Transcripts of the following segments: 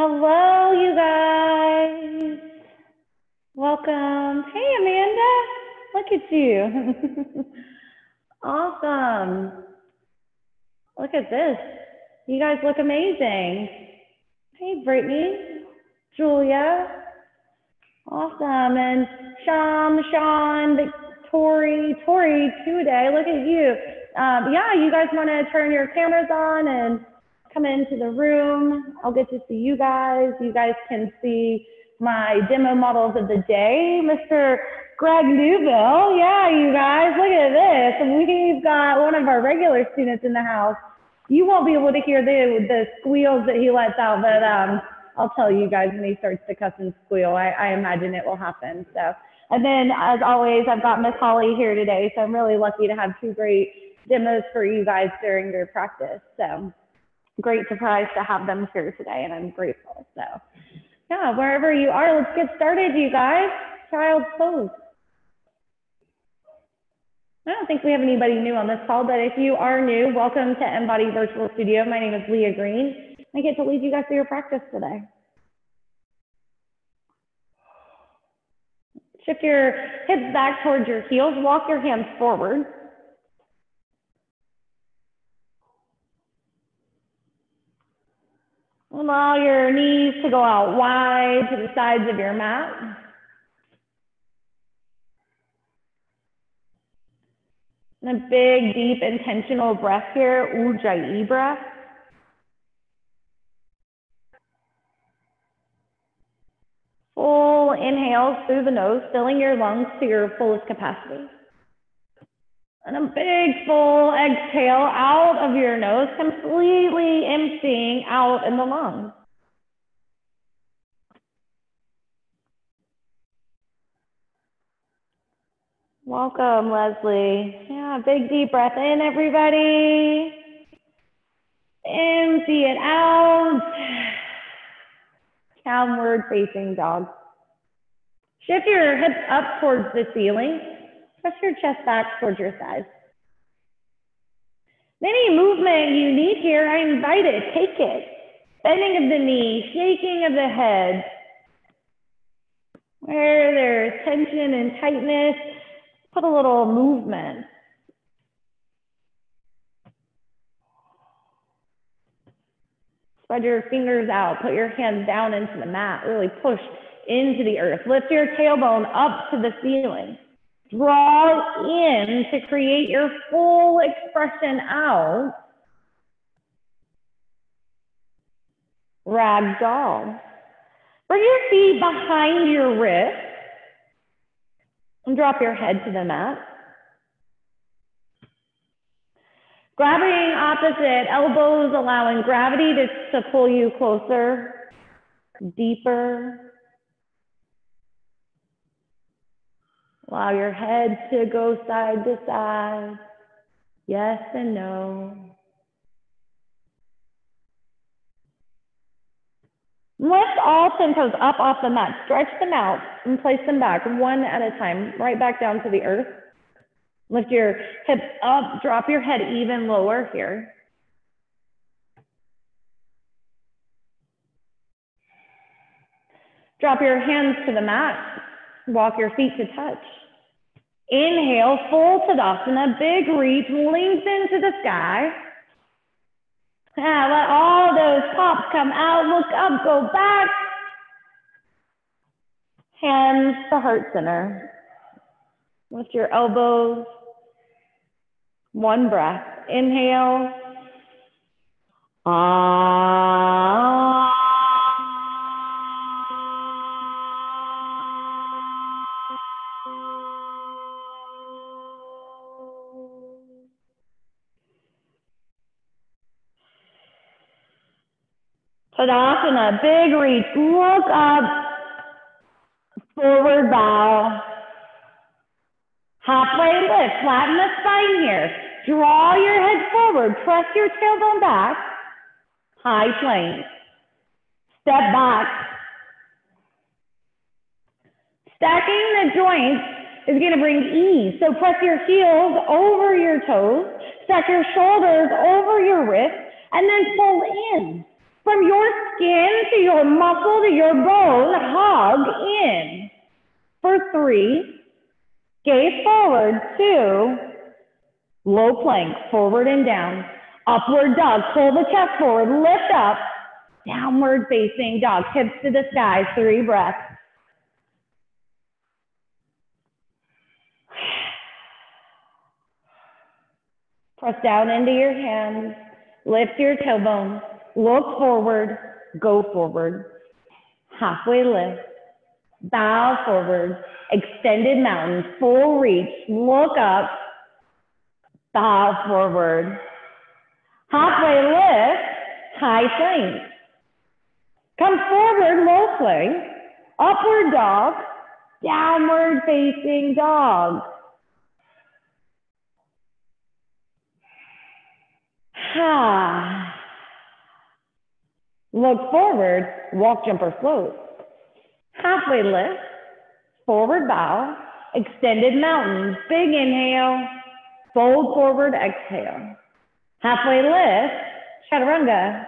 Hello, you guys. Welcome. Hey, Amanda. Look at you. Awesome. Look at this. You guys look amazing. Hey, Brittany, Julia. Awesome. And Sean, Tori today. Look at you. Yeah, you guys want to turn your cameras on and come into the room. I'll get to see you guys. You guys can see my demo models of the day. Mr. Greg Newville. Yeah, you guys, look at this. We've got one of our regular students in the house. You won't be able to hear the squeals that he lets out, but I'll tell you guys when he starts to cuss and squeal. I imagine it will happen. So, and then as always, I've got Miss Holly here today, so I'm really lucky to have two great demos for you guys during your practice. So great surprise to have them here today, and I'm grateful. So yeah, wherever you are, let's get started, you guys. Child's pose. I don't think we have anybody new on this call, but if you are new, welcome to Embody Virtual Studio. My name is Leah Green. I get to lead you guys through your practice today. Shift your hips back towards your heels. Walk your hands forward. Allow your knees to go out wide to the sides of your mat. And a big, deep, intentional breath here, Ujjayi breath. Full inhales through the nose, filling your lungs to your fullest capacity. And a big, full exhale out of your nose, completely emptying out in the lungs. Welcome, Leslie. Yeah, big deep breath in, everybody. Empty it out. Downward facing dog. Shift your hips up towards the ceiling. Press your chest back towards your thighs. Any movement you need here, I invite it, take it. Bending of the knee, shaking of the head. Where there's tension and tightness, put a little movement. Spread your fingers out, put your hands down into the mat, really push into the earth. Lift your tailbone up to the ceiling. Draw in to create your full expression out. Ragdoll. Bring your feet behind your wrist and drop your head to the mat. Grabbing opposite elbows, allowing gravity to pull you closer, deeper. Allow your head to go side to side. Yes and no. Lift all 10 toes up off the mat. Stretch them out and place them back one at a time, right back down to the earth. Lift your hips up, drop your head even lower here. Drop your hands to the mat. Walk your feet to touch. Inhale, full Tadasana, big reach, lengthen to the sky. Let all those pops come out, look up, go back. Hands to heart center. Lift your elbows. One breath. Inhale. Tadasana, big reach, look up, forward bow, halfway lift, flatten the spine here, draw your head forward, press your tailbone back, high plank, step back. Stacking the joints is going to bring ease, so press your heels over your toes, stack your shoulders over your wrists, and then pull in. From your skin to your muscle to your bone, hug in. For 3, gaze forward. 2, low plank, forward and down. Upward dog, pull the chest forward, lift up. Downward facing dog, hips to the sky, 3 breaths. Press down into your hands, lift your tailbone, look forward, go forward. Halfway lift, bow forward, extended mountain, full reach, look up, bow forward. Halfway lift, high plank. Come forward, low plank, upward dog, downward facing dog. Look forward, walk, jump, or float. Halfway lift, forward bow, extended mountain, big inhale, fold forward, exhale. Halfway lift, chaturanga,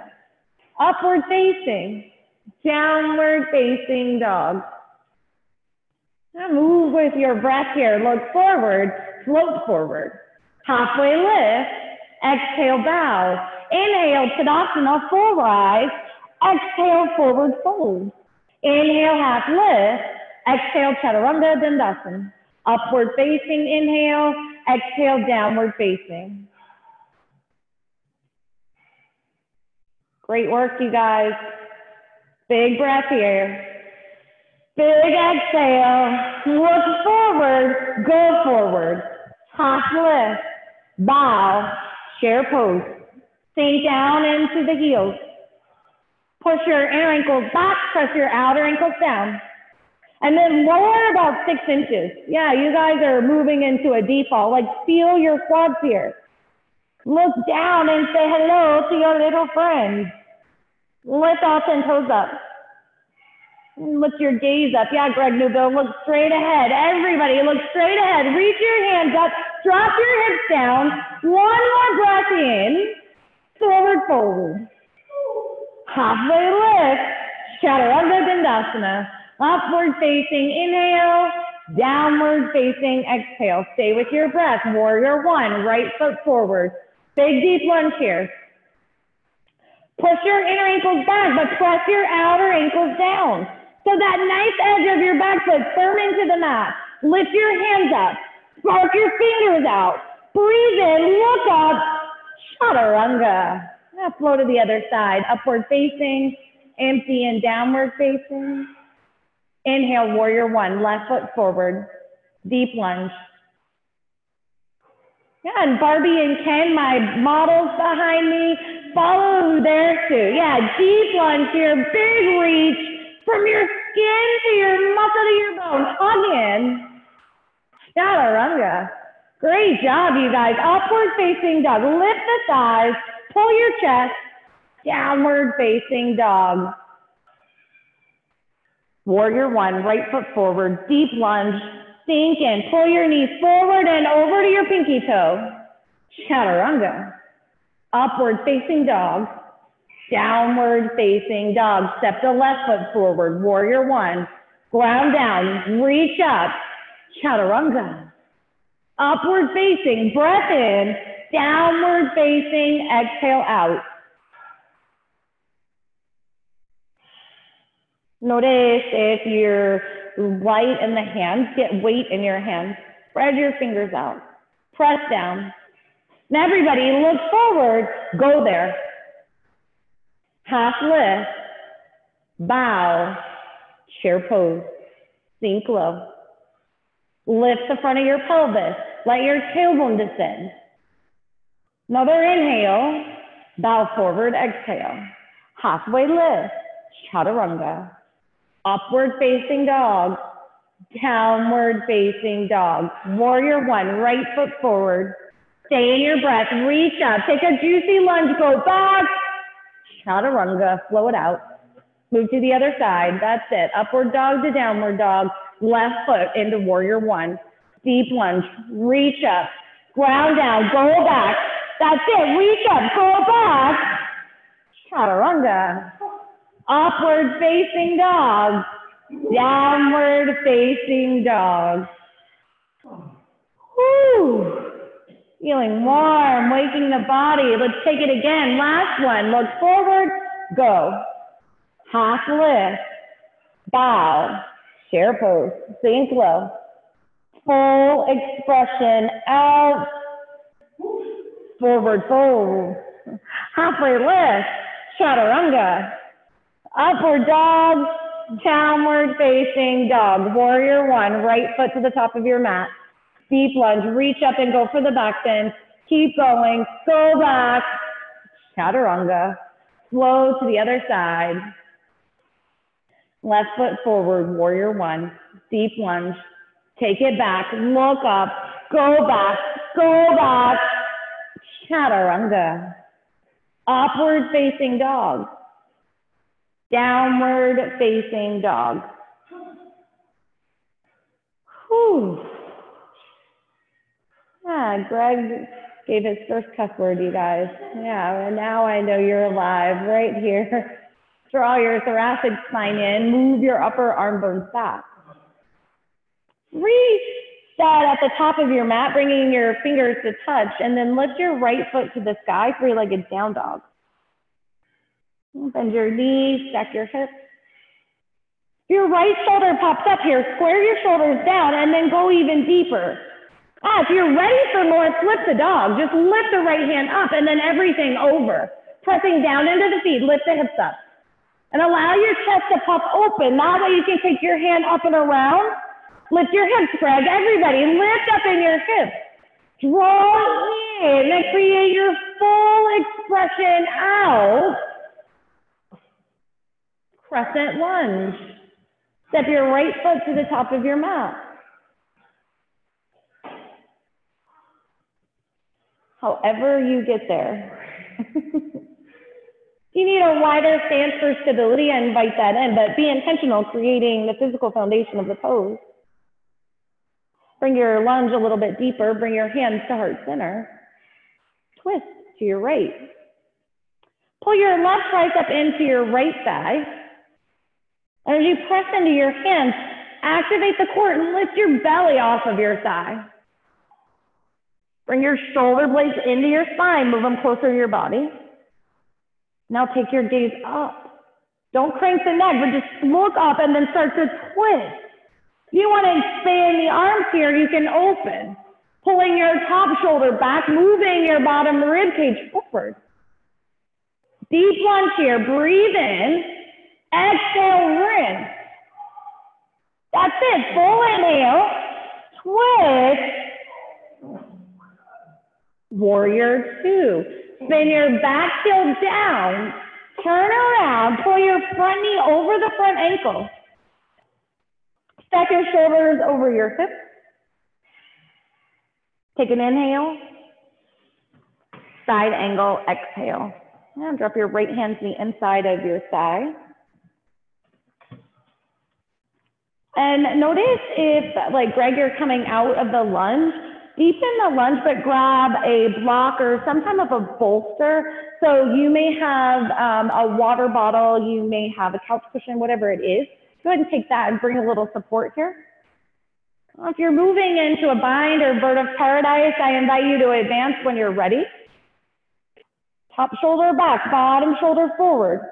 upward facing, downward facing dog. Now move with your breath here, look forward, float forward. Halfway lift, exhale, bow. Inhale, Tadasana, full rise. Exhale, forward fold. Inhale, half lift. Exhale, Chaturanga, Dandasana. Upward facing, inhale. Exhale, downward facing. Great work, you guys. Big breath here. Big exhale. Look forward, go forward. Half lift. Bow, chair pose. Sink down into the heels. Push your inner ankles back, press your outer ankles down. And then lower about 6 inches. Yeah, you guys are moving into a default. Like feel your quads here. Look down and say hello to your little friend. Lift off and toes up. Lift your gaze up. Yeah, Greg Newbill, look straight ahead. Everybody, look straight ahead. Reach your hands up. Drop your hips down. One more breath in. Forward fold. Halfway lift. Chaturanga Dandasana. Upward facing inhale. Downward facing exhale. Stay with your breath. Warrior 1. Right foot forward. Big deep lunge here. Push your inner ankles back, but press your outer ankles down. So that nice edge of your back foot firm into the mat. Lift your hands up. Spark your fingers out. Breathe in, look up. Chaturanga. Now flow to the other side. Upward facing, empty and downward facing. Inhale, warrior 1. Left foot forward. Deep lunge. Yeah, and Barbie and Ken, my models behind me, follow their suit. Yeah, deep lunge here, big reach from your skin to your muscle to your bone. Hug in. Chaturanga. Great job, you guys. Upward facing dog. Lift the thighs, pull your chest, downward facing dog. Warrior 1, right foot forward, deep lunge. Sink in, pull your knees forward and over to your pinky toe. Chaturanga. Upward facing dog. Downward facing dog. Step the left foot forward. Warrior 1. Ground down. Reach up. Chaturanga. Upward facing. Breath in. Downward facing. Exhale out. Notice if you're light in the hands, get weight in your hands. Spread your fingers out. Press down. Now everybody look forward, go there. Half lift, bow, chair pose, sink low. Lift the front of your pelvis, let your tailbone descend. Another inhale, bow forward, exhale. Halfway lift, chaturanga. Upward facing dog, downward facing dog. Warrior 1, right foot forward. Stay in your breath, reach up, take a juicy lunge, go back. Chaturanga, flow it out. Move to the other side, that's it. Upward dog to downward dog, left foot into warrior 1. Deep lunge, reach up, ground down, go back. That's it, reach up, go back. Chaturanga. Upward facing dog. Downward facing dog. Woo. Feeling warm, waking the body. Let's take it again. Last one. Look forward. Go. Half lift. Bow. Chair pose. Sink low. Full expression out. Forward fold. Halfway lift. Chaturanga. Upward dog. Downward facing dog. Warrior one. Right foot to the top of your mat. Deep lunge. Reach up and go for the back bend. Keep going. Go back. Chaturanga. Flow to the other side. Left foot forward. Warrior one. Deep lunge. Take it back. Look up. Go back. Go back. Chaturanga. Upward facing dog. Downward facing dog. Whew. Yeah, Greg gave his first cuss word, you guys. Yeah, and now I know you're alive right here. Draw your thoracic spine in. Move your upper arm bones back. Reach that at the top of your mat, bringing your fingers to touch, and then lift your right foot to the sky, three-legged down dog. Bend your knees, stack your hips. Your right shoulder pops up here. Square your shoulders down and then go even deeper. If you're ready for more, flip the dog. Just lift the right hand up and then everything over. Pressing down into the feet, lift the hips up. And allow your chest to pop open. That way you can take your hand up and around. Lift your hips, Greg. Everybody, lift up in your hips. Draw in and create your full expression out. Crescent lunge. Step your right foot to the top of your mat. However you get there. You need a wider stance for stability. I invite that in, but be intentional creating the physical foundation of the pose. Bring your lunge a little bit deeper. Bring your hands to heart center. Twist to your right. Pull your left tricep into your right thigh. And as you press into your hands, activate the core and lift your belly off of your thigh. Bring your shoulder blades into your spine. Move them closer to your body. Now take your gaze up. Don't crank the neck, but just look up and then start to twist. If you want to expand the arms here, you can open. Pulling your top shoulder back, moving your bottom rib cage forward. Deep lunge here. Breathe in. Exhale, rinse. That's it. Full inhale. Twist. Warrior two. Spin your back heel down. Turn around. Pull your front knee over the front ankle. Stack your shoulders over your hips. Take an inhale. Side angle, exhale. Now drop your right hand to the inside of your thigh. And notice if, like Greg, you're coming out of the lunge, deepen the lunge, but grab a block or some type of a bolster. So you may have a water bottle, you may have a couch cushion, whatever it is. Go ahead and take that and bring a little support here. If you're moving into a bind or bird of paradise, I invite you to advance when you're ready. Top shoulder back, bottom shoulder forward.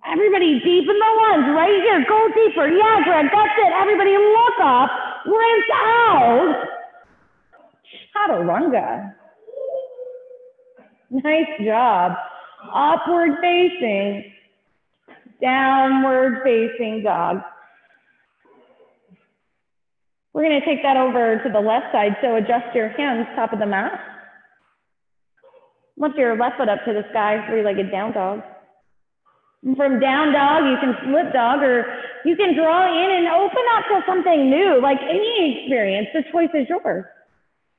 Everybody deepen the lunge right here. Go deeper. Yeah, Greg, that's it. Everybody look up. Rinse out. Chaturanga. Nice job. Upward facing. Downward facing dog. We're going to take that over to the left side. So adjust your hands, top of the mat. Lift your left foot up to the sky, three-legged down dog. From down dog, you can flip dog, or you can draw in and open up to something new, like any experience. The choice is yours.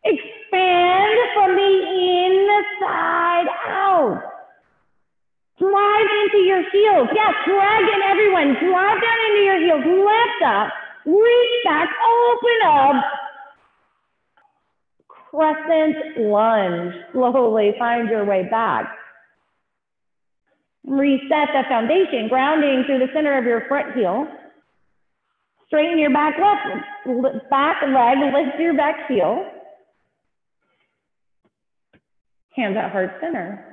Expand from the inside out. Drive into your heels. Yes, drag in everyone. Drive down into your heels. Lift up. Reach back. Open up. Crescent lunge. Slowly find your way back. Reset the foundation, grounding through the center of your front heel. Straighten your back leg, lift your back heel. Hands at heart center.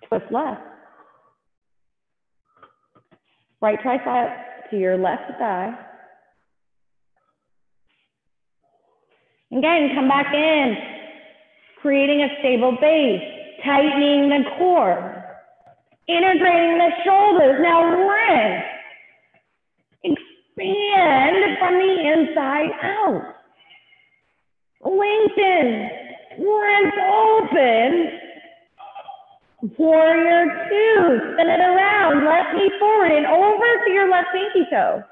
Twist left. Right tricep to your left thigh. Again, come back in, creating a stable base, tightening the core, integrating the shoulders. Now rinse. Expand from the inside out. Lengthen. Rinse open. Warrior two. Spin it around. Left knee forward and over to your left pinky toe.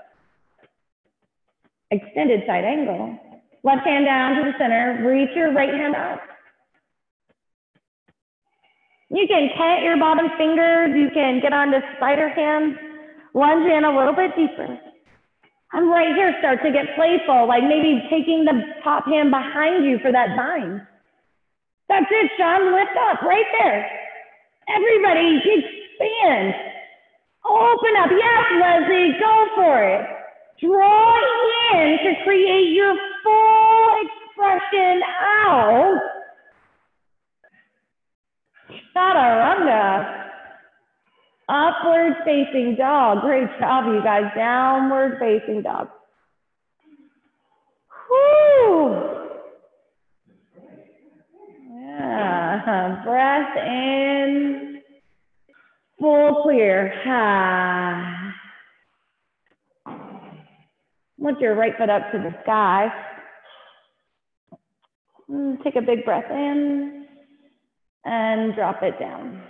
Extended side angle. Left hand down to the center. Reach your right hand up. You can tent your bottom fingers. You can get onto spider hands. Lunge in a little bit deeper. And right here, start to get playful, like maybe taking the top hand behind you for that bind. That's it, Sean. Lift up right there. Everybody, expand. Open up. Yes, Leslie, go for it. Draw in to create your full expression out. Chaturanga. Upward facing dog. Great job, you guys. Downward facing dog. Whew. Yeah. Breath in. Full clear. Lift your right foot up to the sky. Take a big breath in and drop it down.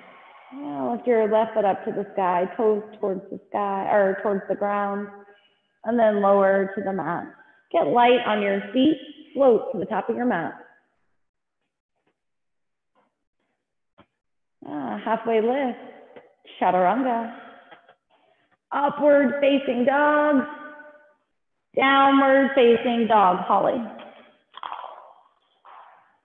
Yeah, lift your left foot up to the sky, toes towards the sky or towards the ground, and then lower to the mat. Get light on your feet, float to the top of your mat. Halfway lift, chaturanga. Upward facing dog, downward facing dog, Holly.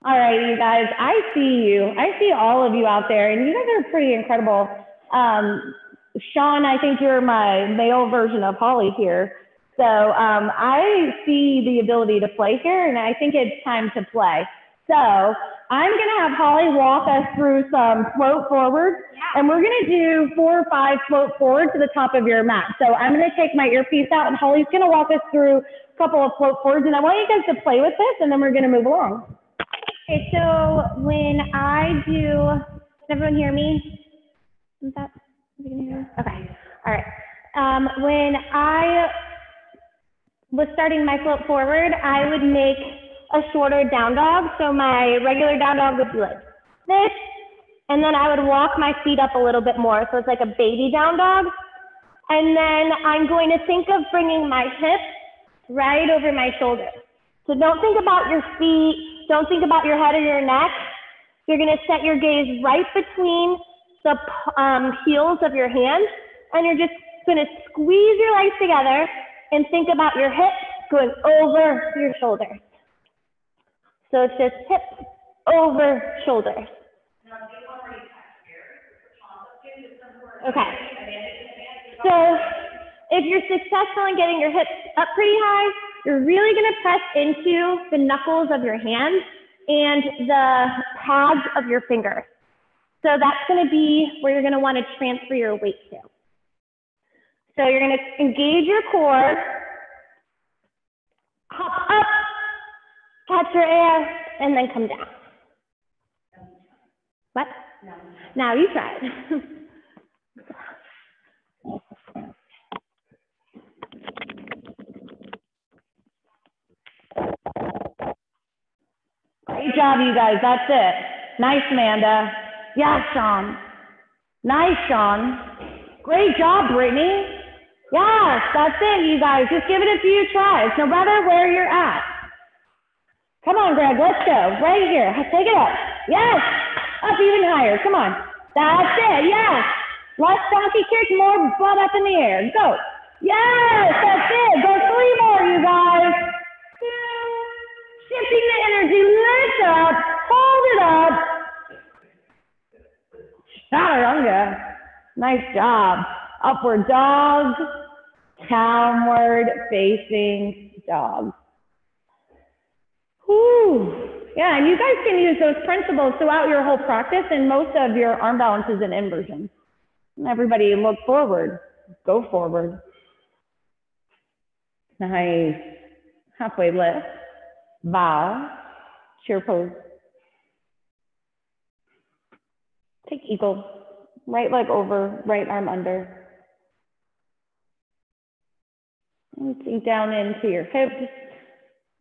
All right, you guys, I see you. I see all of you out there, and you guys are pretty incredible. Sean, I think you're my male version of Holly here. So I see the ability to play here, and I think it's time to play. So I'm going to have Holly walk us through some float forward, and we're going to do 4 or 5 float forward to the top of your mat. So I'm going to take my earpiece out, and Holly's going to walk us through a couple of float forwards, and I want you guys to play with this, and then we're going to move along. Okay, so when I do, can everyone hear me? Is that, you can hear me? Okay, all right. When I was starting my float forward, I would make a shorter down dog. So my regular down dog would be like this, and then I would walk my feet up a little bit more. So it's like a baby down dog. And then I'm going to think of bringing my hips right over my shoulders. So don't think about your feet. Don't think about your head or your neck. You're going to set your gaze right between the heels of your hands, and you're just going to squeeze your legs together and think about your hips going over your shoulders. So it's just hips over shoulders. Okay. So if you're successful in getting your hips up pretty high, you're really going to press into the knuckles of your hands and the pads of your fingers. So that's going to be where you're going to want to transfer your weight to. So you're going to engage your core, hop up, catch your air, and then come down. What? No. Now you try it. Great job, you guys. That's it. Nice, Amanda. Yeah, Sean. Nice, Sean. Great job, Brittany. Yes, that's it, you guys. Just give it a few tries, no matter where you're at. Come on, Greg. Let's go. Right here. Take it up. Yes. Up even higher. Come on. That's it. Yes. Less donkey kick, more butt up in the air. Go. Yes, that's it. Go 3 more, you guys. Shifting the energy, lift up, hold it up. Chaturanga. Nice job. Upward dog, downward facing dog. Whew. Yeah, and you guys can use those principles throughout your whole practice and most of your arm balances and inversions. And everybody look forward, go forward. Nice. Halfway lift, bow, chair pose. Take eagle, right leg over, right arm under. And sink down into your hips,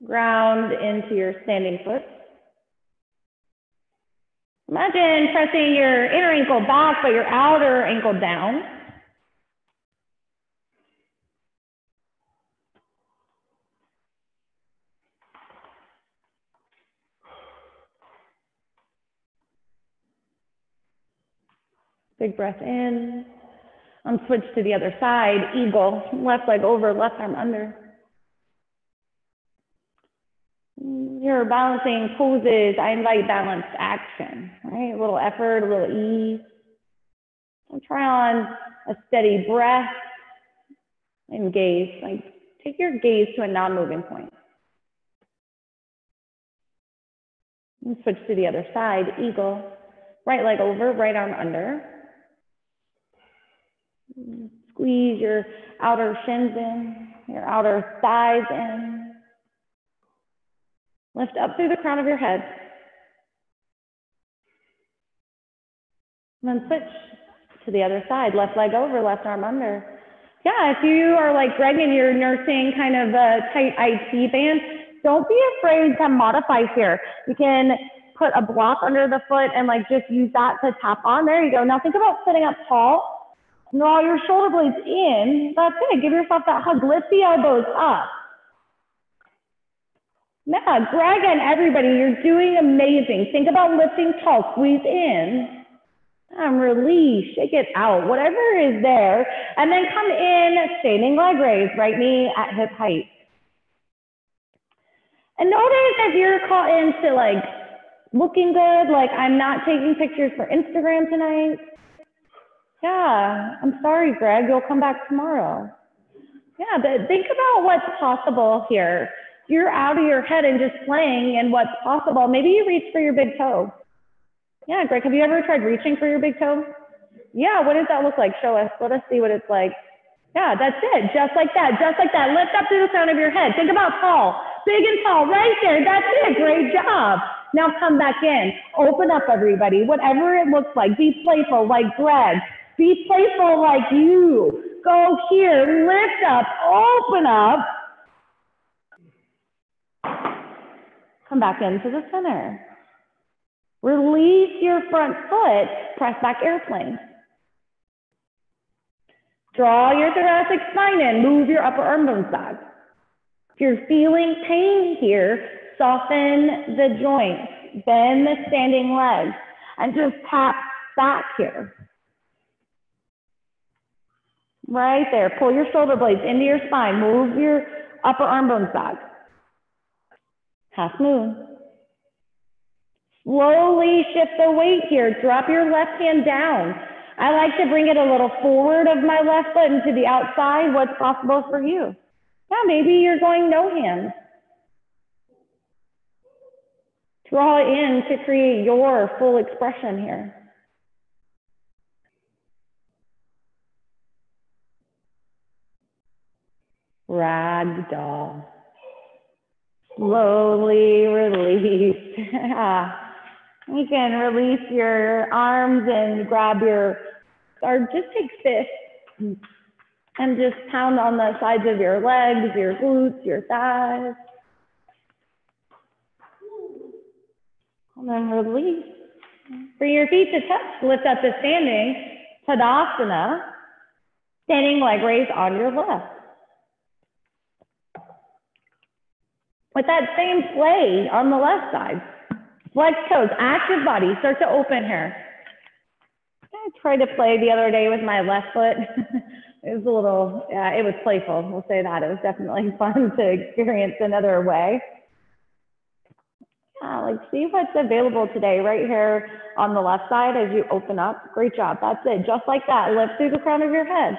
ground into your standing foot. Imagine pressing your inner ankle back, but your outer ankle down. Big breath in. And switch to the other side, eagle, left leg over, left arm under. Your balancing poses, I invite balanced action, right? A little effort, a little ease. And try on a steady breath and gaze. Like, take your gaze to a non-moving point. And switch to the other side, eagle, right leg over, right arm under. Squeeze your outer shins in, your outer thighs in. Lift up through the crown of your head. And then switch to the other side, left leg over, left arm under. Yeah, if you are like Greg and you're nursing kind of a tight IT band, don't be afraid to modify here. You can put a block under the foot and like just use that to tap on. There you go. Now think about sitting up tall. Draw your shoulder blades in. That's it. Give yourself that hug. Lift the elbows up. Yeah, Greg and everybody, you're doing amazing. Think about lifting tall. Squeeze in. And release. Shake it out. Whatever is there. And then come in, standing leg raise. Right knee at hip height. And notice if you're caught into like looking good, like I'm not taking pictures for Instagram tonight. Yeah, I'm sorry, Greg, you'll come back tomorrow. Yeah, but think about what's possible here. You're out of your head and just playing and what's possible. Maybe you reach for your big toe. Yeah, Greg, have you ever tried reaching for your big toe? Yeah, what does that look like? Show us, let us see what it's like. Yeah, that's it, just like that, just like that. Lift up through the crown of your head. Think about tall, big and tall, right there. That's it, great job. Now come back in, open up everybody, whatever it looks like. Be playful like Greg. Be playful like you. Go here, lift up, open up. Come back into the center. Release your front foot, press back airplane. Draw your thoracic spine in, move your upper arm bones back. If you're feeling pain here, soften the joints, bend the standing legs, and just tap back here. Right there, pull your shoulder blades into your spine, move your upper arm bones back. Half moon. Slowly shift the weight here, drop your left hand down. I like to bring it a little forward of my left foot and to the outside. What's possible for you? Yeah, maybe you're going no hands. Draw in to create your full expression here. Ragdoll. Slowly release. You can release your arms and grab your, or just take fists and just pound on the sides of your legs, your glutes, your thighs. And then release. Bring your feet to touch. Lift up to standing. Tadasana. Standing leg raise on your left. With that same play on the left side. Flex toes, active body, start to open here. I tried to play the other day with my left foot. It was a little, it was playful, we'll say that. It was definitely fun to experience another way. Yeah, like see what's available today right here on the left side as you open up. Great job. That's it. Just like that. Lift through the crown of your head.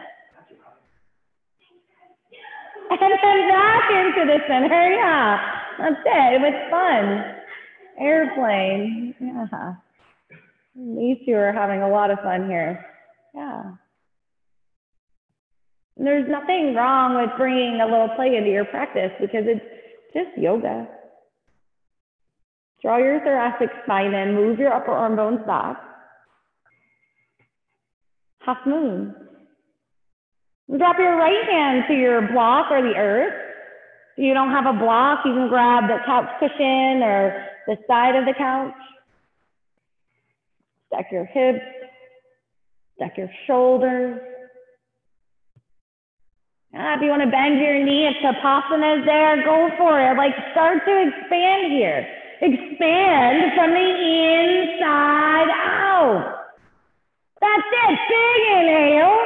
And then back into the center. Yeah, that's it. It was fun. Airplane. Yeah. These two are having a lot of fun here. Yeah. And there's nothing wrong with bringing a little play into your practice because it's just yoga. Draw your thoracic spine in, move your upper arm bones back. Half moon. Drop your right hand to your block or the earth. If you don't have a block, you can grab the couch cushion or the side of the couch. Stack your hips, stack your shoulders. If you want to bend your knee, if Tapasana is there, go for it. Like start to expand here. Expand from the inside out. That's it. Big inhale.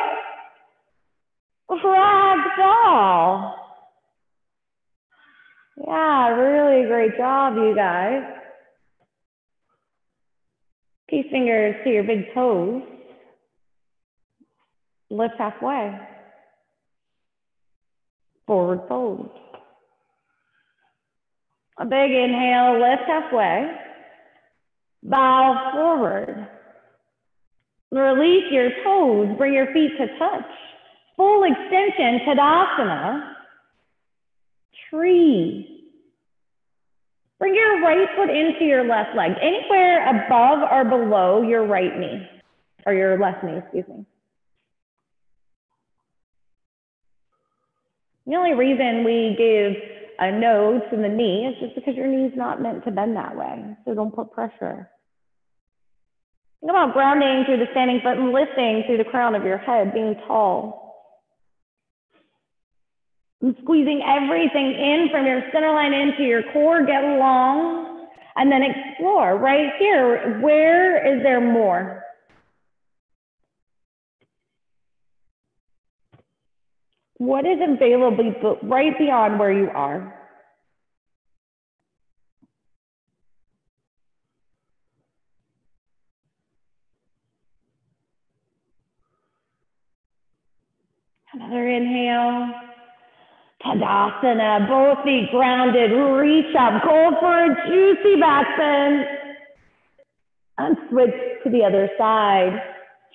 Ragdoll. Yeah, really great job, you guys. Peace fingers to your big toes. Lift halfway. Forward fold. A big inhale, lift halfway. Bow forward. Release your toes, bring your feet to touch. Full extension, Tadasana. Tree. Bring your right foot into your left leg, anywhere above or below your right knee, or your left knee, excuse me. The only reason we give a no to the knee is just because your knee's not meant to bend that way, so don't put pressure. Think about grounding through the standing foot and lifting through the crown of your head, being tall. And squeezing everything in from your center line into your core, get long, and then explore right here. Where is there more? What is available right beyond where you are? Another inhale. Tadasana, both feet grounded, reach up, go for a juicy back bend. And switch to the other side.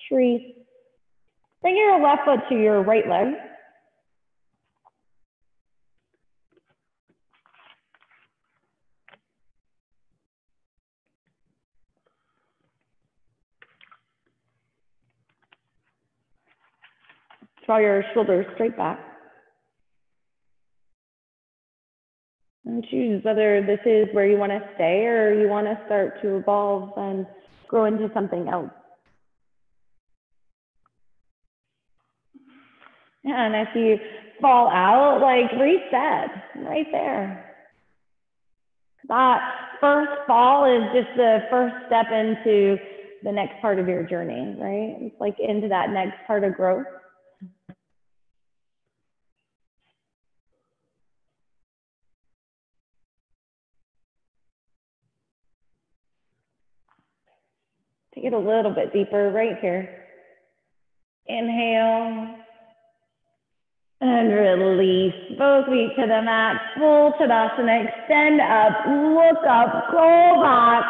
Tree. Bring your left foot to your right leg. Draw your shoulders straight back. And choose whether this is where you want to stay or you want to start to evolve and grow into something else. Yeah, and if you fall out, like reset right there. That first fall is just the first step into the next part of your journey, right? It's like into that next part of growth. Take it a little bit deeper right here. Inhale. And release. Both feet to the mat. Full Tadasana. Extend up. Look up. Go back.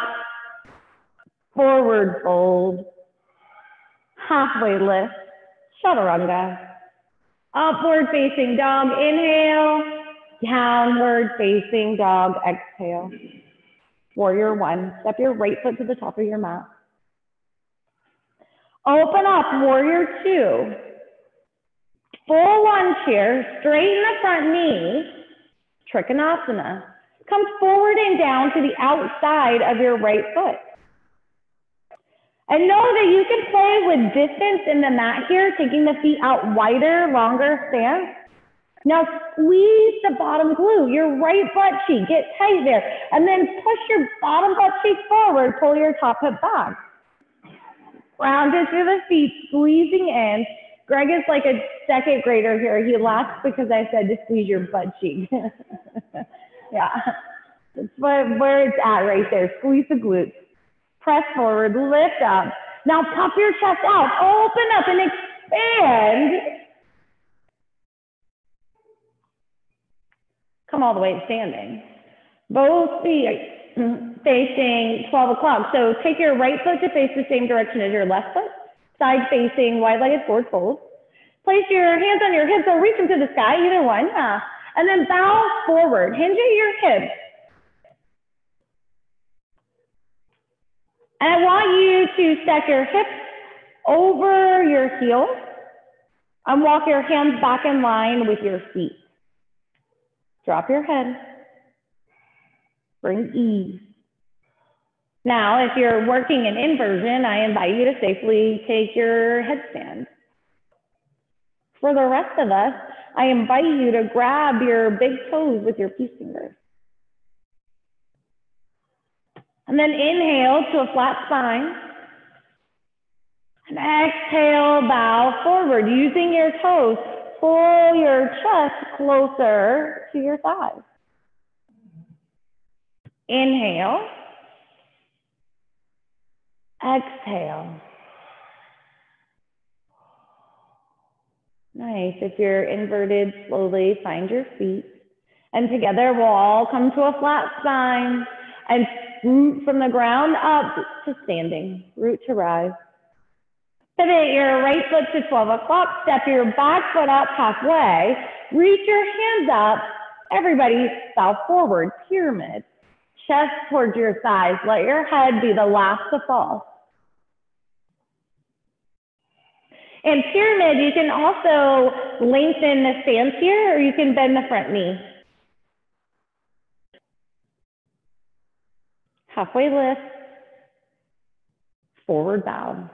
Forward fold. Halfway lift. Chaturanga. Upward facing dog. Inhale. Downward facing dog. Exhale. Warrior one. Step your right foot to the top of your mat. Open up, warrior two. Full lunge here, straighten the front knee, Trikonasana. Come forward and down to the outside of your right foot. And know that you can play with distance in the mat here, taking the feet out wider, longer stance. Now squeeze the bottom glute, your right butt cheek, get tight there. And then push your bottom butt cheek forward, pull your top hip back. Rounded through the feet, squeezing in. Greg is like a second grader here. He laughs because I said to squeeze your butt cheek. Yeah. That's where it's at right there. Squeeze the glutes. Press forward, lift up. Now puff your chest out, open up and expand. Come all the way to standing. Both feet facing 12 o'clock. So take your right foot to face the same direction as your left foot. Side facing, wide-legged forward fold. Place your hands on your hips or reach them to the sky, either one. And then bow forward, hinge at your hips. And I want you to stack your hips over your heels and walk your hands back in line with your feet. Drop your head. Bring ease. Now, if you're working in inversion, I invite you to safely take your headstand. For the rest of us, I invite you to grab your big toes with your peace fingers. And then inhale to a flat spine. And exhale, bow forward. Using your toes, pull your chest closer to your thighs. Inhale. Exhale. Nice. If you're inverted, slowly find your feet. And together we'll all come to a flat spine and root from the ground up to standing. Root to rise. Pivot your right foot to 12 o'clock. Step your back foot up halfway. Reach your hands up. Everybody bow forward. Pyramid. Chest towards your thighs. Let your head be the last to fall. In pyramid, you can also lengthen the stance here, or you can bend the front knee. Halfway lift. Forward bow.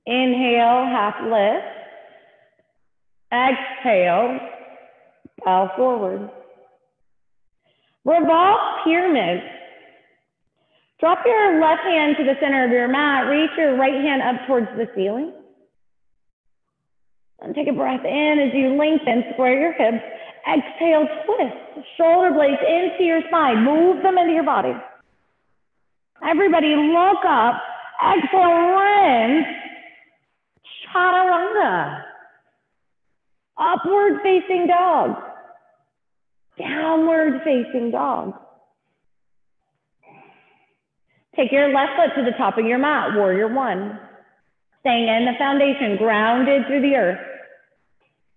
Inhale, half lift. Exhale, bow forward. Revolve pyramid. Drop your left hand to the center of your mat. Reach your right hand up towards the ceiling. And take a breath in as you lengthen, square your hips. Exhale, twist. Shoulder blades into your spine. Move them into your body. Everybody look up. Exhale, rinse. Chaturanga. Upward facing dog. Downward facing dog. Take your left foot to the top of your mat, warrior one. Staying in the foundation, grounded through the earth.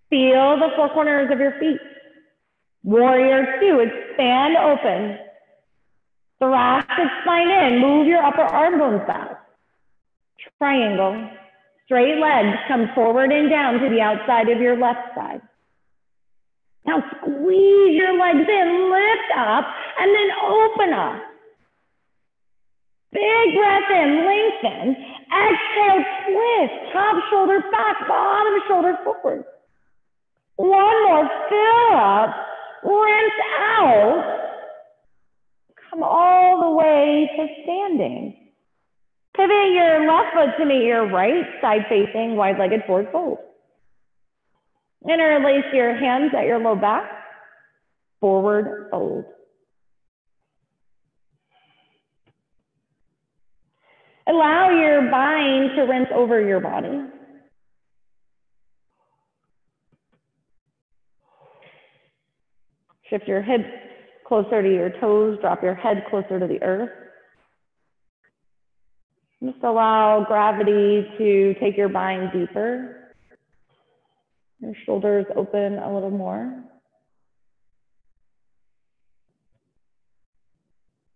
Feel the four corners of your feet. Warrior two, expand open. Thoracic spine in, move your upper arm bones back. Triangle. Straight legs come forward and down to the outside of your left side. Now squeeze your legs in, lift up, and then open up. Big breath in, lengthen. Exhale, twist. Top shoulder back, bottom shoulder forward. One more, fill up, rinse out. Come all the way to standing. Pivot your left foot to meet your right, side facing, wide-legged forward fold. Interlace your hands at your low back, forward fold. Allow your bind to rinse over your body. Shift your hips closer to your toes, drop your head closer to the earth. Just allow gravity to take your bind deeper. Your shoulders open a little more.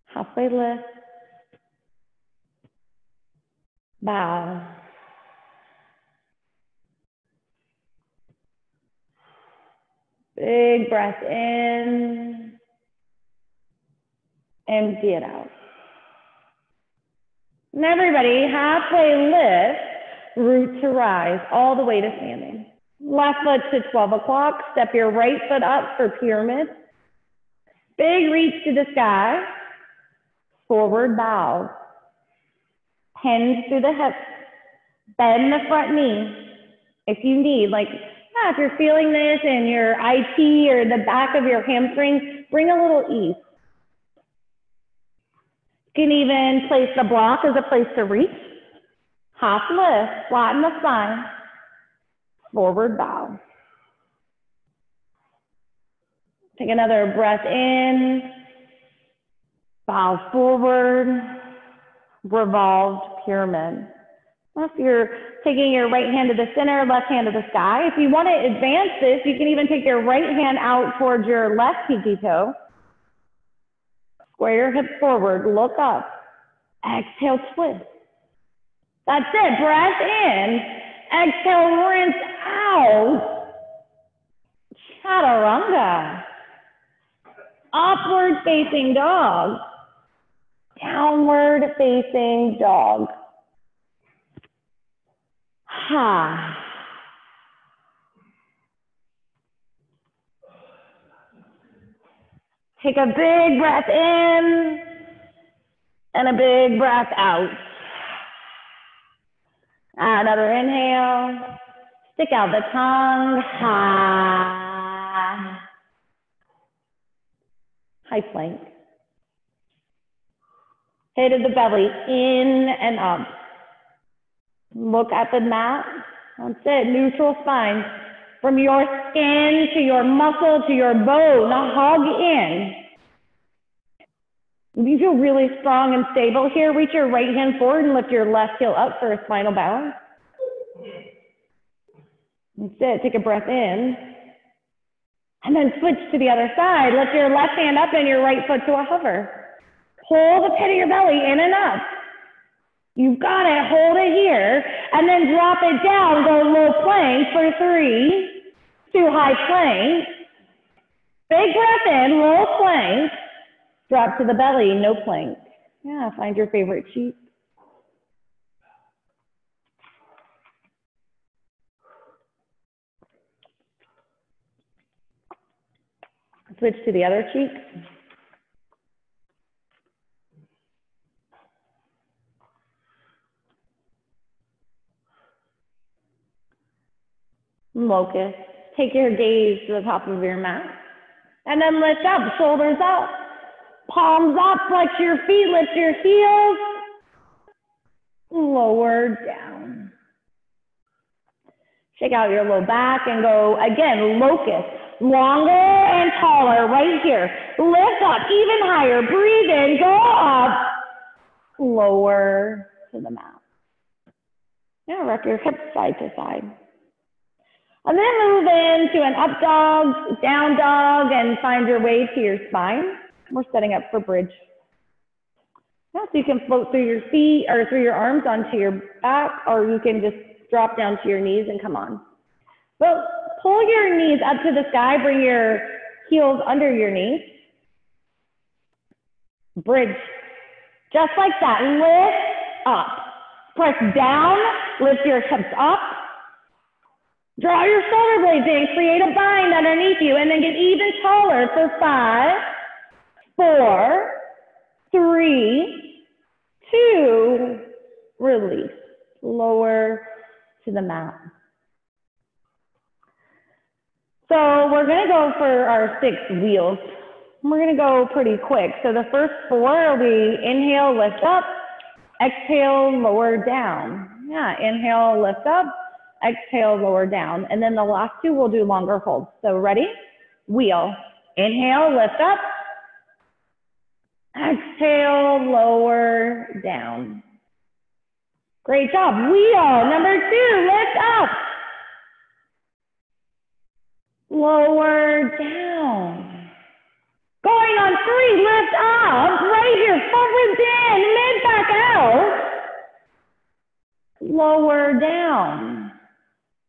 Halfway lift. Bow. Big breath in. Empty it out. And everybody, halfway lift, root to rise, all the way to standing. Left foot to 12 o'clock. Step your right foot up for pyramid. Big reach to the sky. Forward bow. Hinge through the hips. Bend the front knee. If you need, like, Yeah, if you're feeling this in your IT or the back of your hamstring, bring a little ease. You can even place the block as a place to reach. Half lift, flatten the spine, forward bow. Take another breath in, bow forward, revolved pyramid. If you're taking your right hand to the center, left hand to the sky. If you want to advance this, you can even take your right hand out towards your left pinky toe. Square your hips forward, look up. Exhale, twist. That's it, breath in. Exhale, rinse out. Chaturanga. Upward facing dog. Downward facing dog. Ha. Take a big breath in and a big breath out. Another inhale. Stick out the tongue. Ha. High plank. Head of the belly in and up. Look at the mat. That's it. Neutral spine. From your skin to your muscle to your bone. Hug in. If you feel really strong and stable here, reach your right hand forward and lift your left heel up for a spinal balance. That's it. Take a breath in. And then switch to the other side. Lift your left hand up and your right foot to a hover. Hold the pit of your belly in and up. You've got it. Hold it here. And then drop it down. Go low plank for 3, 2 high plank. Big breath in, low plank. Drop to the belly, no plank. Yeah, find your favorite cheek. Switch to the other cheek. Locust. Take your gaze to the top of your mat. And then lift up, shoulders up. Palms up, flex your feet, lift your heels. Lower down. Shake out your low back and go, again, locust. Longer and taller right here. Lift up, even higher. Breathe in, go up. Lower to the mat. Now rock your hips side to side. And then move into an up dog, down dog, and find your way to your spine. We're setting up for bridge. Now, so you can float through your feet or through your arms onto your back, or you can just drop down to your knees and come on. But pull your knees up to the sky, bring your heels under your knees. Bridge. Just like that, lift up. Press down, lift your hips up. Draw your shoulder blades in, create a bind underneath you, and then get even taller for 5, 4, 3, 2, release. Lower to the mat. So we're gonna go for our 6 wheels. We're gonna go pretty quick. So the first 4 will be inhale, lift up, exhale, lower down. Yeah, inhale, lift up, exhale, lower down. And then the last 2 we'll do longer holds. So ready? Wheel. Inhale, lift up. Exhale, lower down. Great job. Wheel. Number 2, lift up. Lower down. Going on 3, lift up. Right here, forwards in, mid back out. Lower down.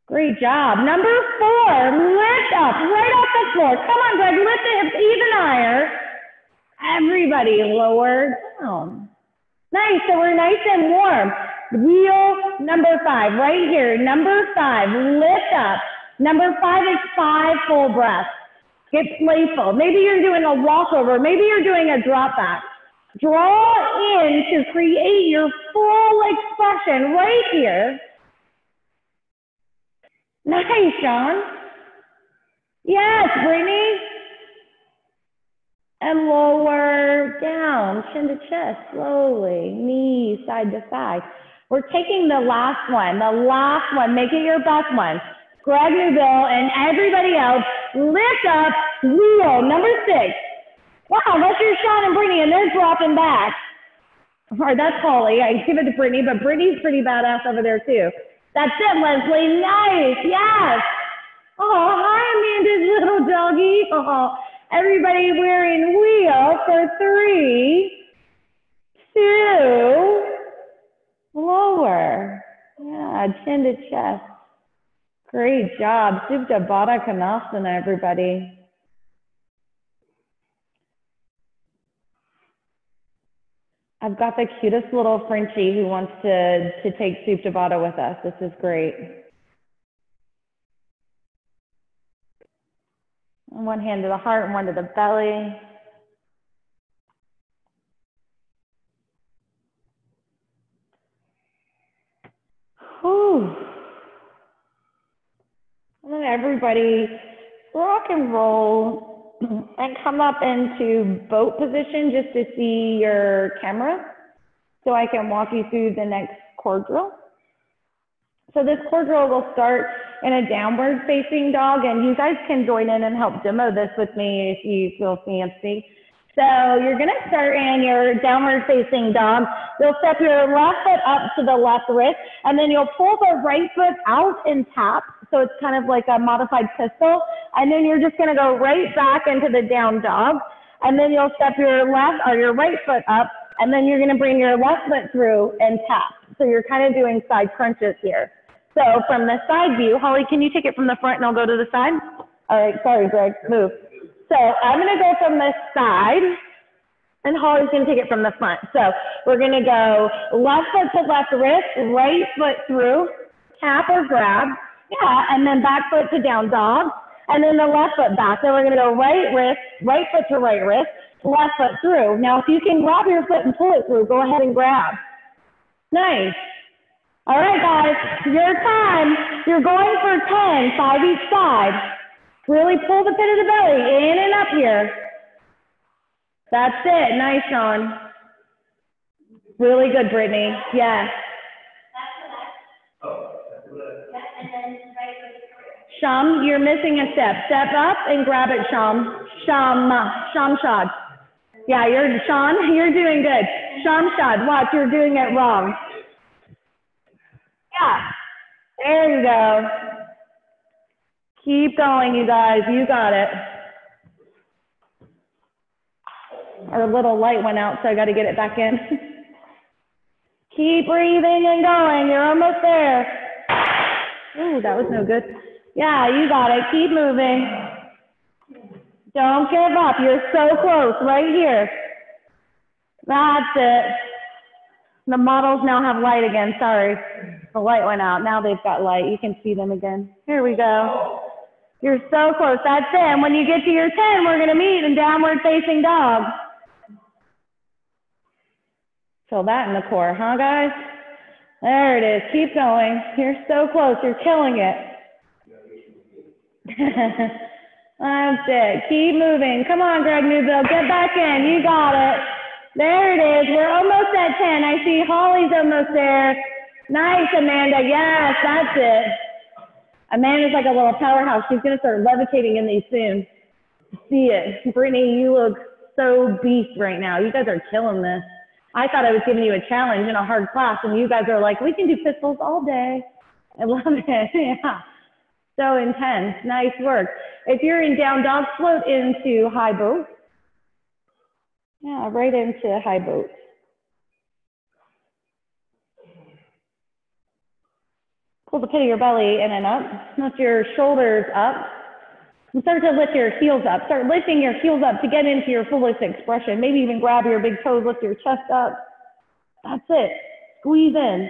Great job. Number 4, lift up, right off the floor. Come on, Greg, lift the hips even higher. Everybody lower down. Nice, so we're nice and warm. Wheel number 5, right here. Number 5, lift up. Number 5 is 5 full breaths. Get playful. Maybe you're doing a walkover. Maybe you're doing a drop back. Draw in to create your full expression right here. Nice, Sean. Yes, Brittany. And lower down, chin to chest, slowly, knees side to side. We're taking the last one, make it your best one. Greg Newbill and everybody else, lift up, wheel, number 6. Wow, that's your Sean and Brittany, and they're dropping back. All right, that's Holly. I give it to Brittany, but Brittany's pretty badass over there too. That's it, Leslie. Nice, yes. Oh, hi, Amanda's little doggy. Oh, everybody wearing wheel for 3, 2, lower. Yeah, chin to chest. Great job. Supta Baddha Konasana, everybody. I've got the cutest little Frenchie who wants to take Supta Baddha with us. This is great. One hand to the heart and one to the belly. Whew. Everybody rock and roll and come up into boat position just to see your camera so I can walk you through the next core drill. So this core drill will start in a downward facing dog, and you guys can join in and help demo this with me if you feel fancy. So you're gonna start in your downward facing dog. You'll step your left foot up to the left wrist, and then you'll pull the right foot out and tap. So it's kind of like a modified pistol. And then you're just gonna go right back into the down dog. And then you'll step your left or your right foot up, and then you're gonna bring your left foot through and tap. So you're kind of doing side crunches here. So from the side view, Holly, can you take it from the front and I'll go to the side? All right, sorry, Greg, move. So I'm gonna go from the side and Holly's gonna take it from the front. So we're gonna go left foot to left wrist, right foot through, tap or grab, yeah, and then back foot to down dog, and then the left foot back. So we're gonna go right wrist, right foot to right wrist, left foot through. Now if you can grab your foot and pull it through, go ahead and grab. Nice. All right, guys, your time. You're going for 10, 5 each side. Really pull the pit of the belly in and up here. That's it. Nice, Sean. Really good, Brittany. Yes. Sham, you're missing a step. Step up and grab it, Sham. Shamshad. Yeah, Sean, you're doing good. Shamshad, watch, you're doing it wrong. Yeah, there you go. Keep going, you guys. You got it. Our little light went out, so I got to get it back in. Keep breathing and going. You're almost there. Ooh, that was no good. Yeah, you got it. Keep moving. Don't give up. You're so close right here. That's it. The models now have light again. Sorry. The light went out. Now they've got light. You can see them again. Here we go. You're so close. That's it. And when you get to your 10, we're going to meet in downward facing dog. Feel that in the core, huh, guys? There it is. Keep going. You're so close. You're killing it. That's it. Keep moving. Come on, Greg Newbill. Get back in. You got it. There it is. We're almost at 10. I see Holly's almost there. Nice, Amanda. Yes, that's it. Amanda's like a little powerhouse. She's going to start levitating in these soon. See it. Brittany, you look so beast right now. You guys are killing this. I thought I was giving you a challenge in a hard class, and you guys are like, we can do pistols all day. I love it. Yeah. So intense. Nice work. If you're in down dog, float into high boat. Yeah, right into high boat. Pull the pit of your belly in and up. Lift your shoulders up. And start to lift your heels up. Start lifting your heels up to get into your fullest expression. Maybe even grab your big toes, lift your chest up. That's it. Squeeze in.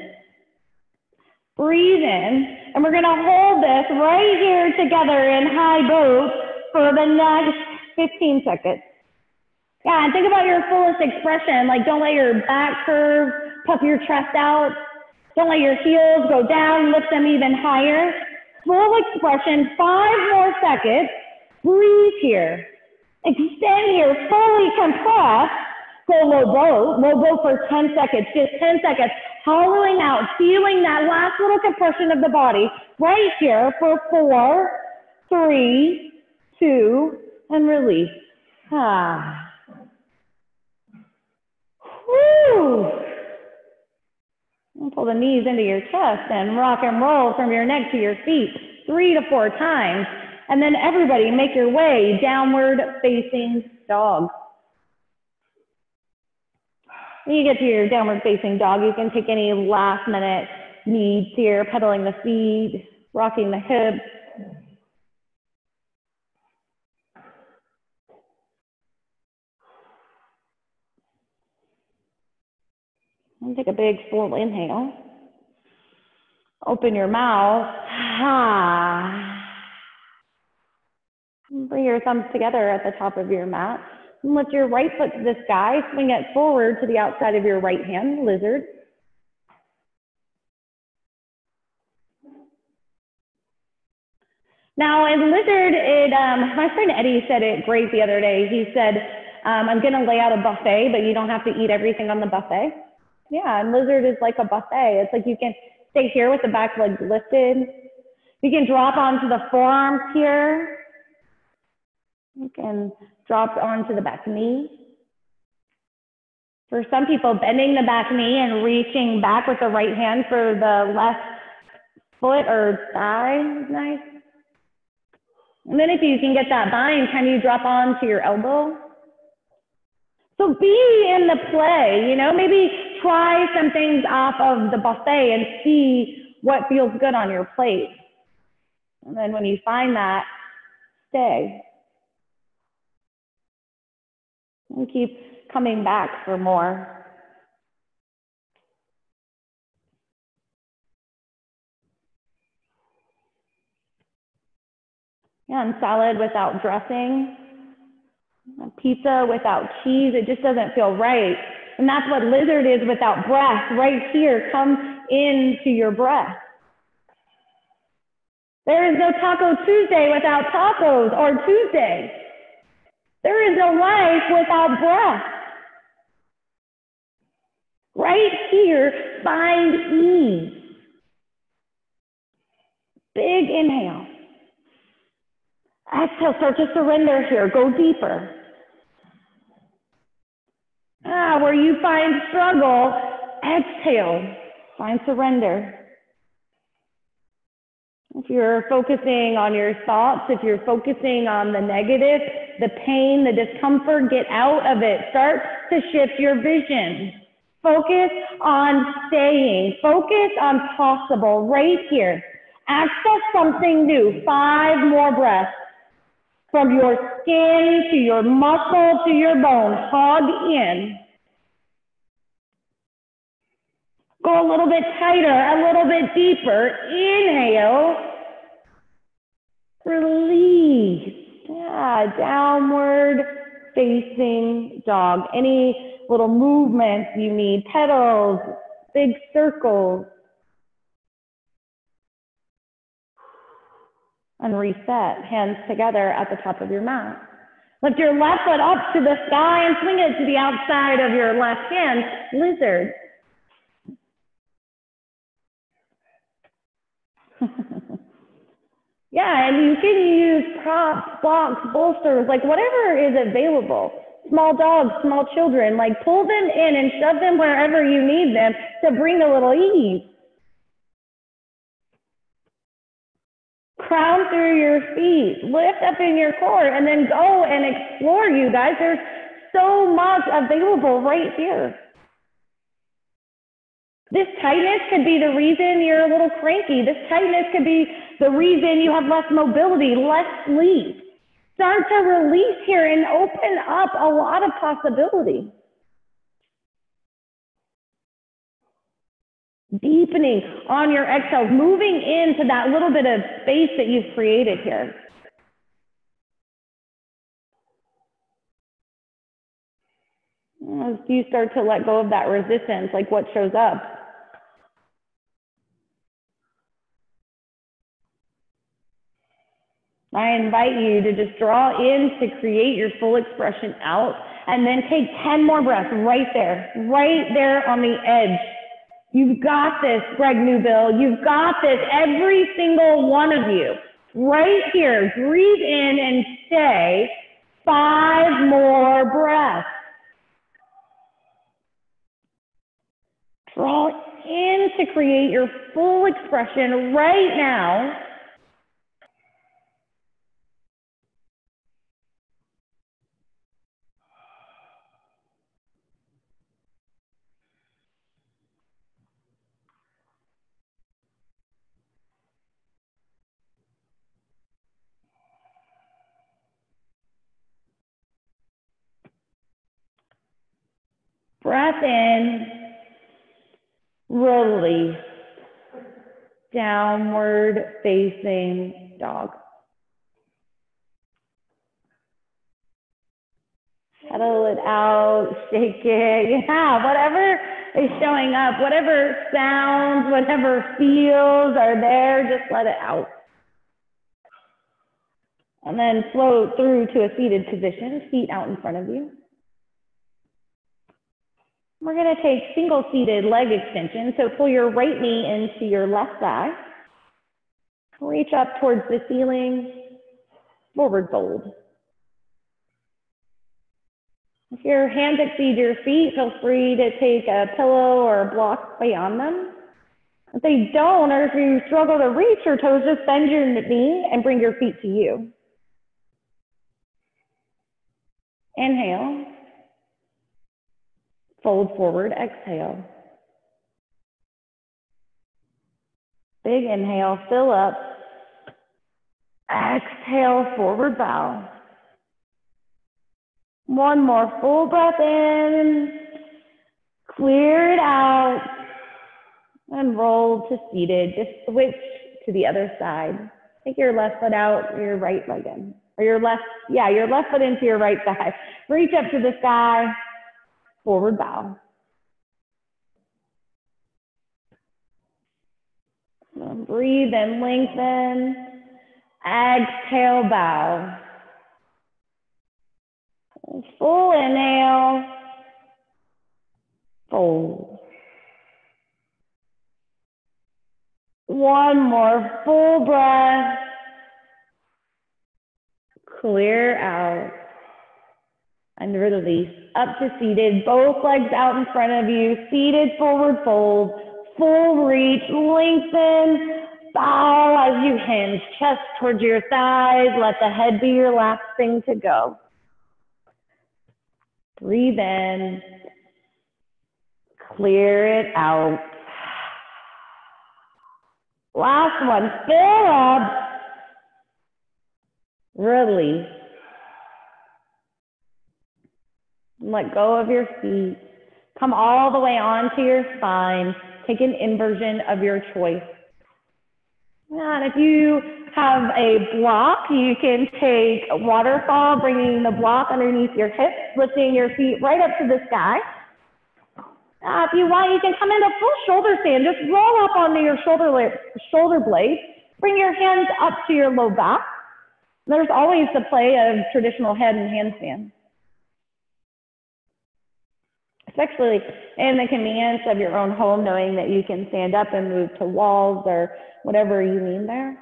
Breathe in. And we're going to hold this right here together in high boat for the next 15 seconds. Yeah, and think about your fullest expression. Like, don't let your back curve, puff your chest out. Don't let your heels go down, lift them even higher. Full expression, 5 more seconds. Breathe here. Extend here, fully compress. Go low boat for 10 seconds, just 10 seconds. Hollowing out, feeling that last little compression of the body. Right here for 4, 3, 2, and release. Ah. Woo! And pull the knees into your chest and rock and roll from your neck to your feet 3 to 4 times. And then everybody make your way downward facing dog. When you get to your downward facing dog, you can take any last minute needs here, pedaling the feet, rocking the hips. And take a big full inhale. Open your mouth. Bring your thumbs together at the top of your mat. And lift your right foot to the sky. Swing it forward to the outside of your right hand, lizard. Now in lizard, my friend Eddie said it great the other day. He said, I'm going to lay out a buffet, but you don't have to eat everything on the buffet. Yeah, and lizard is like a buffet. It's like you can stay here with the back leg lifted. You can drop onto the forearms here. You can drop onto the back knee. For some people, bending the back knee and reaching back with the right hand for the left foot or thigh is nice. And then if you can get that bind, can you drop onto your elbow? So be in the play, you know, maybe try some things off of the buffet and see what feels good on your plate. And then when you find that, stay. And keep coming back for more. Yeah, and salad without dressing, pizza without cheese, it just doesn't feel right. And that's what lizard is without breath. Right here, come into your breath. There is no Taco Tuesday without tacos or Tuesday. There is no life without breath. Right here, find ease. Big inhale. Exhale, start to surrender here. Go deeper. Where you find struggle, exhale, find surrender. If you're focusing on your thoughts, if you're focusing on the negative, the pain, the discomfort, get out of it. Start to shift your vision. Focus on staying. Focus on possible right here. Access something new. 5 more breaths. From your skin to your muscle to your bone, hug in. Go a little bit tighter, a little bit deeper. Inhale. Release. Yeah, downward facing dog. Any little movements you need, petals, big circles. And reset, hands together at the top of your mat. Lift your left foot up to the sky and swing it to the outside of your left hand, lizard. Yeah, and you can use props, blocks, bolsters, like whatever is available. Small dogs, small children, like pull them in and shove them wherever you need them to bring a little ease. Crown through your feet, lift up in your core, and then go and explore, you guys. There's so much available right here. This tightness could be the reason you're a little cranky. This tightness could be the reason you have less mobility, less sleep. Start to release here and open up a lot of possibility. Deepening on your exhale, moving into that little bit of space that you've created here. As you start to let go of that resistance, like what shows up. I invite you to just draw in to create your full expression out, and then take 10 more breaths right there on the edge. You've got this, Greg Newbill. You've got this, every single one of you. Right here, breathe in and stay 5 more breaths. Draw in to create your full expression right now. Breath in, release, downward facing dog. Settle it out, shake it, yeah, whatever is showing up, whatever sounds, whatever feels are there, just let it out. And then float through to a seated position, feet out in front of you. We're going to take single seated leg extension. So pull your right knee into your left thigh. Reach up towards the ceiling, forward fold. If your hands exceed your feet, feel free to take a pillow or a block beyond them. If they don't, or if you struggle to reach your toes, just bend your knee and bring your feet to you. Inhale. Fold forward, exhale. Big inhale, fill up. Exhale, forward bow. One more full breath in. Clear it out. And roll to seated. Just switch to the other side. Take your left foot out, your right leg in. Or your left foot into your right thigh. Reach up to the sky. Forward bow. And breathe and lengthen. Exhale, bow. Full inhale. Fold. One more full breath. Clear out. And release. Up to seated. Both legs out in front of you. Seated, forward fold. Full reach. Lengthen. Bow as you hinge. Chest towards your thighs. Let the head be your last thing to go. Breathe in. Clear it out. Last one. Fill up. Release. Let go of your feet. Come all the way onto your spine. Take an inversion of your choice. And if you have a block, you can take a waterfall, bringing the block underneath your hips, lifting your feet right up to the sky. If you want, you can come into full shoulder stand. Just roll up onto your shoulder blade. Bring your hands up to your low back. There's always the play of traditional head and handstand. Especially in the convenience of your own home, knowing that you can stand up and move to walls or whatever you need there.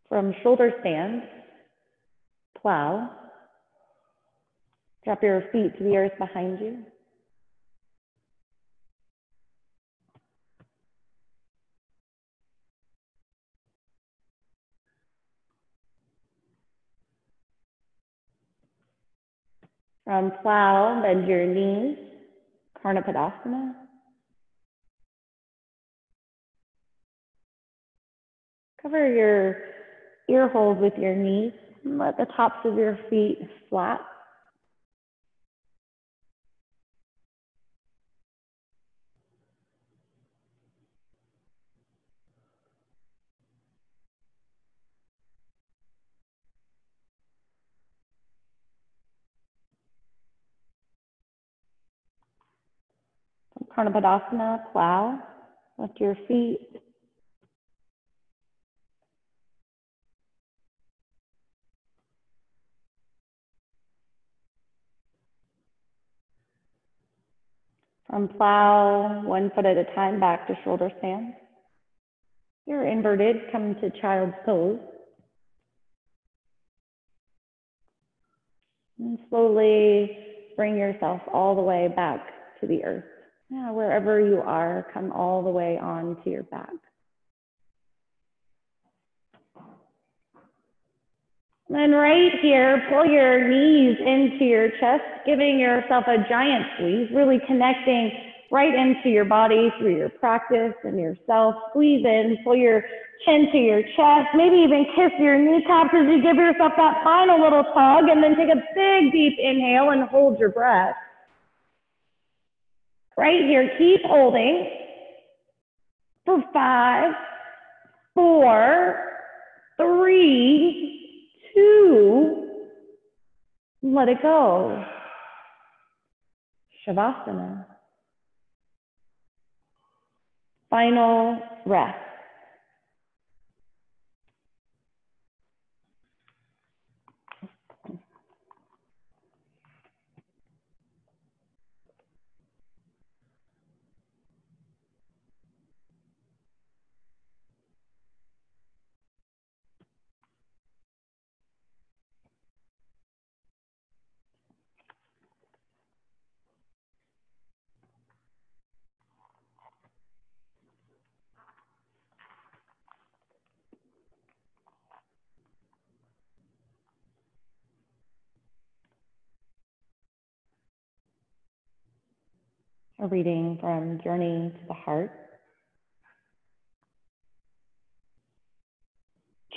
From shoulder stand, plow. Drop your feet to the earth behind you. From plow, bend your knees, Karna Padasana. Cover your ear holes with your knees and let the tops of your feet flat. Karnapadasana, plow. Lift your feet. From plow, 1 foot at a time, back to shoulder stand. You're inverted, come to child's pose. And slowly bring yourself all the way back to the earth. Yeah, wherever you are, come all the way onto your back. Then right here, pull your knees into your chest, giving yourself a giant squeeze, really connecting right into your body through your practice and yourself. Squeeze in, pull your chin to your chest, maybe even kiss your kneecaps as you give yourself that final little tug, and then take a big deep inhale and hold your breath. Right here, keep holding for 5, 4, 3, 2, let it go. Shavasana. Final rest. A reading from Journey to the Heart.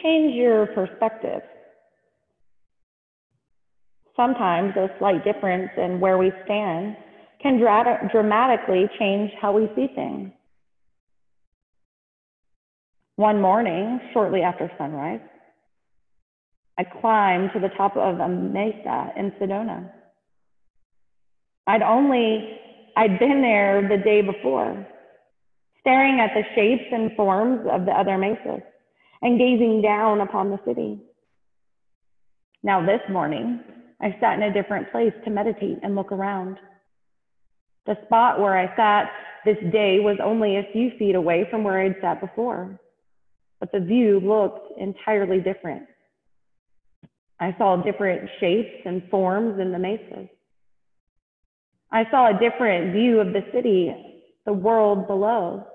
Change your perspective. Sometimes a slight difference in where we stand can dramatically change how we see things. One morning, shortly after sunrise, I climbed to the top of a mesa in Sedona. I'd been there the day before, staring at the shapes and forms of the other mesas and gazing down upon the city. Now this morning, I sat in a different place to meditate and look around. The spot where I sat this day was only a few feet away from where I'd sat before, but the view looked entirely different. I saw different shapes and forms in the mesas. I saw a different view of the city, the world below.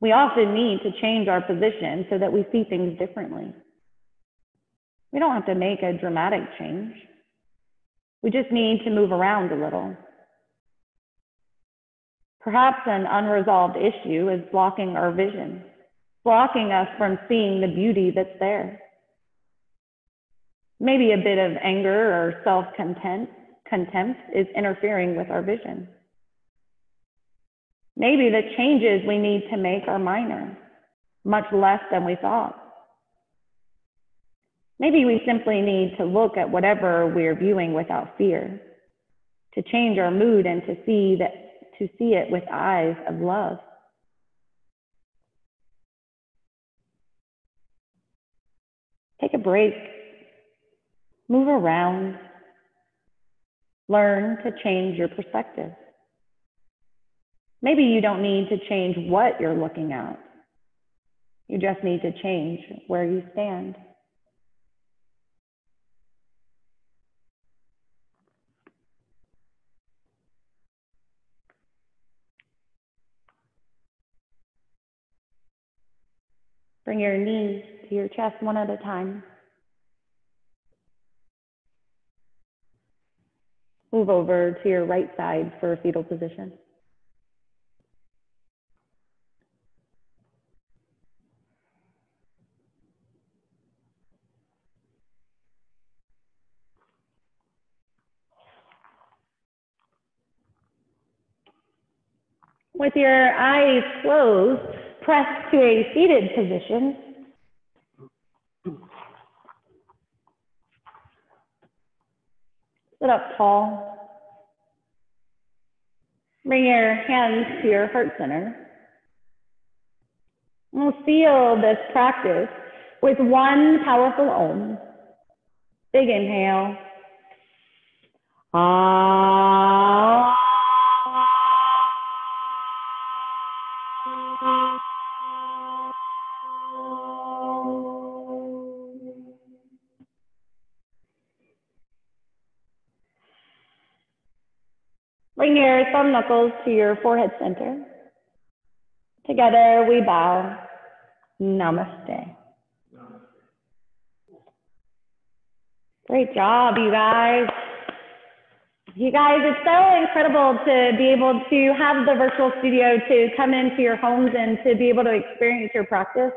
We often need to change our position so that we see things differently. We don't have to make a dramatic change. We just need to move around a little. Perhaps an unresolved issue is blocking our vision, blocking us from seeing the beauty that's there. Maybe a bit of anger or self-contempt is interfering with our vision. Maybe the changes we need to make are minor, much less than we thought. Maybe we simply need to look at whatever we're viewing without fear, to change our mood and to see it with eyes of love. Take a break, move around, learn to change your perspective. Maybe you don't need to change what you're looking at. You just need to change where you stand. Bring your knees to your chest one at a time. Move over to your right side for a fetal position. With your eyes closed, press to a seated position. Sit up tall. Bring your hands to your heart center. We'll seal this practice with one powerful Om. Big inhale. Ah. Bring your thumb knuckles to your forehead center. Together we bow. Namaste. Great job, you guys. You guys, it's so incredible to be able to have the virtual studio to come into your homes and to be able to experience your practice.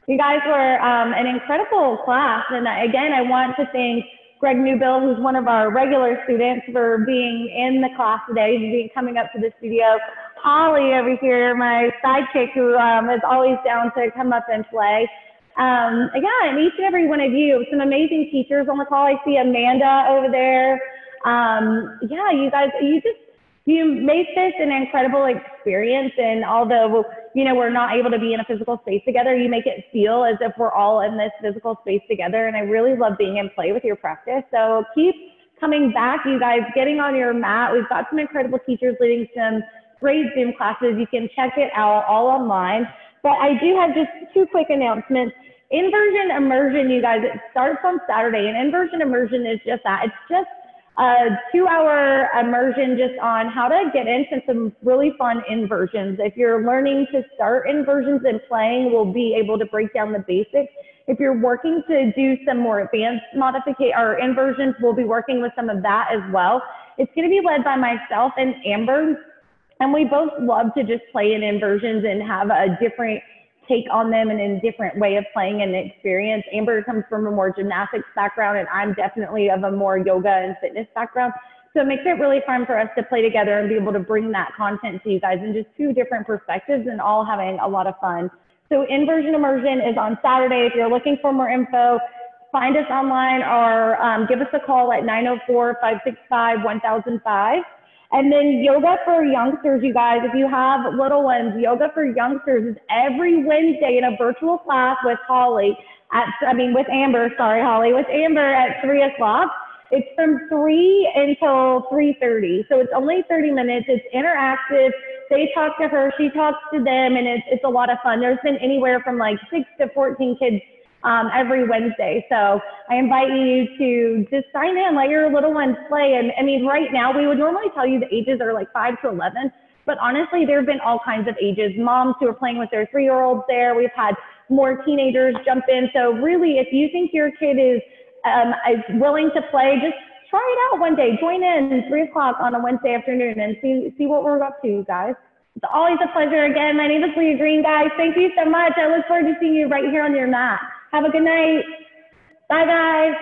You guys were an incredible class. And again, I want to thank Greg Newbill, who's one of our regular students, for being in the class today, coming up to the studio. Holly over here, my sidekick, who is always down to come up and play. Again, each and every one of you, some amazing teachers on the call. I see Amanda over there. Yeah, you guys, you made this an incredible experience. And although, you know, we're not able to be in a physical space together, you make it feel as if we're all in this physical space together. And I really love being in play with your practice. So keep coming back, you guys, getting on your mat. We've got some incredible teachers leading some great Zoom classes. You can check it out all online. But I do have just two quick announcements. Inversion Immersion, you guys, it starts on Saturday. And Inversion Immersion is just that. It's just a 2-hour immersion just on how to get into some really fun inversions. If you're learning to start inversions and playing, we'll be able to break down the basics. If you're working to do some more advanced modification or inversions, we'll be working with some of that as well. It's going to be led by myself and Amber, and we both love to just play in inversions and have a different take on them and a different way of playing and experience. Amber comes from a more gymnastics background, and I'm definitely of a more yoga and fitness background. So it makes it really fun for us to play together and be able to bring that content to you guys in just two different perspectives and all having a lot of fun. So Inversion Immersion is on Saturday. If you're looking for more info, find us online or give us a call at 904-565-1005. And then Yoga for Youngsters, you guys, if you have little ones, Yoga for Youngsters is every Wednesday in a virtual class with Holly with Amber at 3 o'clock. It's from 3 until 3:30. So it's only 30 minutes. It's interactive. They talk to her, she talks to them, and it's a lot of fun. There's been anywhere from like 6 to 14 kids every Wednesday. So I invite you to just sign in, let your little ones play. And I mean, right now we would normally tell you the ages are like 5 to 11, but honestly, there have been all kinds of ages. Moms who are playing with their 3-year-olds there. We've had more teenagers jump in. So really, if you think your kid is willing to play, just try it out one day. Join in 3 o'clock on a Wednesday afternoon and see what we're up to, you guys. It's always a pleasure. Again, my name is Leah Green, guys. Thank you so much. I look forward to seeing you right here on your mat. Have a good night. Bye, guys.